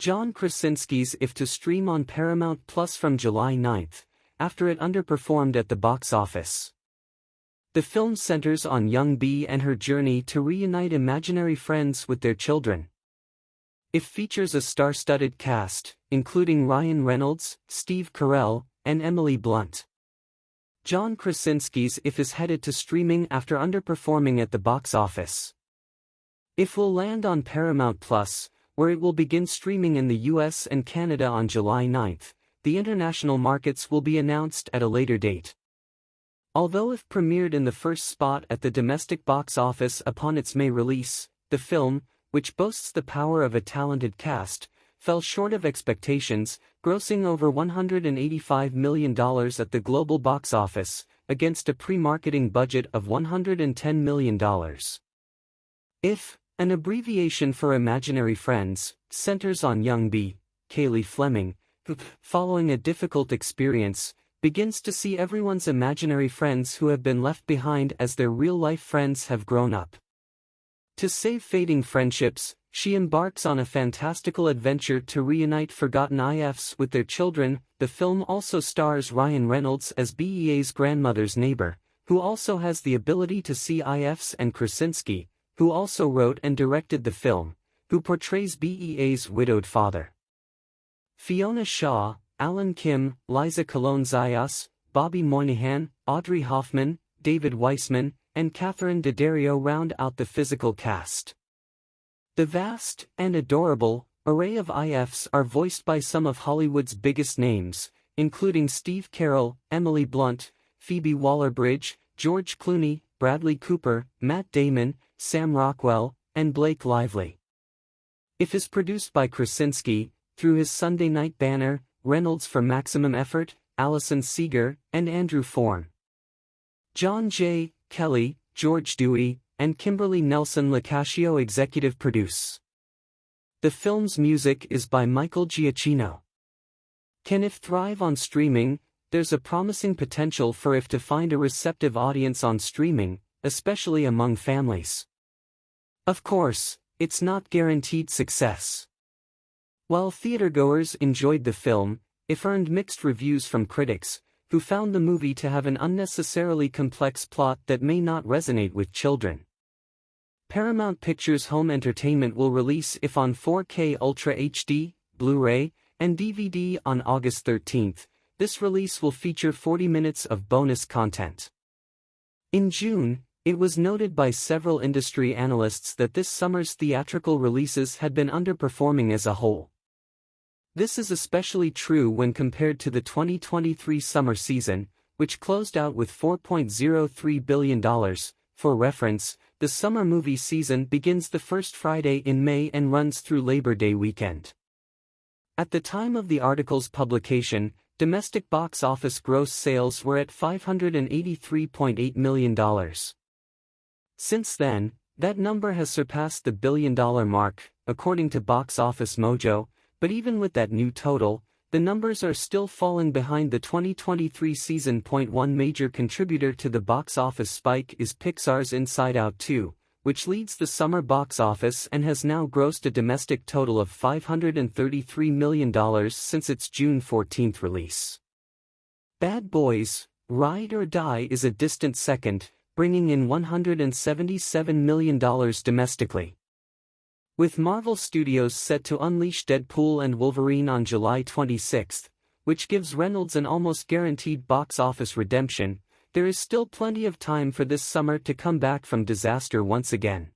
John Krasinski's If to stream on Paramount Plus from July 9, after it underperformed at the box office. The film centers on young Bee and her journey to reunite imaginary friends with their children. It features a star-studded cast, including Ryan Reynolds, Steve Carell, and Emily Blunt. John Krasinski's If is headed to streaming after underperforming at the box office. If will land on Paramount Plus, where it will begin streaming in the US and Canada on July 9. The international markets will be announced at a later date. Although If premiered in the first spot at the domestic box office upon its May release, the film, which boasts the power of a talented cast, fell short of expectations, grossing over $185 million at the global box office, against a pre-marketing budget of $110 million. If, an abbreviation for Imaginary Friends, centers on young Bee, Kaylee Fleming, who, following a difficult experience, begins to see everyone's imaginary friends who have been left behind as their real-life friends have grown up. To save fading friendships, she embarks on a fantastical adventure to reunite forgotten IFs with their children. The film also stars Ryan Reynolds as Bea's grandmother's neighbor, who also has the ability to see IFs, and Krasinski, who also wrote and directed the film, who portrays Bea's widowed father. Fiona Shaw, Alan Kim, Liza Colon-Zayas, Bobby Moynihan, Audrey Hoffman, David Weissman, and Catherine Daddario round out the physical cast. The vast and adorable array of IFs are voiced by some of Hollywood's biggest names, including Steve Carell, Emily Blunt, Phoebe Waller-Bridge, George Clooney, Bradley Cooper, Matt Damon, Sam Rockwell, and Blake Lively. If is produced by Krasinski, through his Sunday night banner, Reynolds for Maximum Effort, Allison Seeger, and Andrew Forn. John J. Kelly, George Dewey, and Kimberly Nelson Lacascio executive produce. The film's music is by Michael Giacchino. Can If thrive on streaming? There's a promising potential for If to find a receptive audience on streaming, especially among families. Of course, it's not guaranteed success. While theatergoers enjoyed the film, If earned mixed reviews from critics, who found the movie to have an unnecessarily complex plot that may not resonate with children. Paramount Pictures Home Entertainment will release If on 4K Ultra HD, Blu-ray, and DVD on August 13. This release will feature 40 minutes of bonus content. In June, it was noted by several industry analysts that this summer's theatrical releases had been underperforming as a whole. This is especially true when compared to the 2023 summer season, which closed out with $4.03 billion. For reference, the summer movie season begins the first Friday in May and runs through Labor Day weekend. At the time of the article's publication, domestic box office gross sales were at $583.8 million. Since then, that number has surpassed the billion-dollar mark, according to Box Office Mojo. But even with that new total, the numbers are still falling behind the 2023 season. One major contributor to the box office spike is Pixar's Inside Out 2, which leads the summer box office and has now grossed a domestic total of $533 million since its June 14 release. Bad Boys: Ride or Die is a distant second, bringing in $177 million domestically. With Marvel Studios set to unleash Deadpool and Wolverine on July 26, which gives Reynolds an almost guaranteed box office redemption, there is still plenty of time for this summer to come back from disaster once again.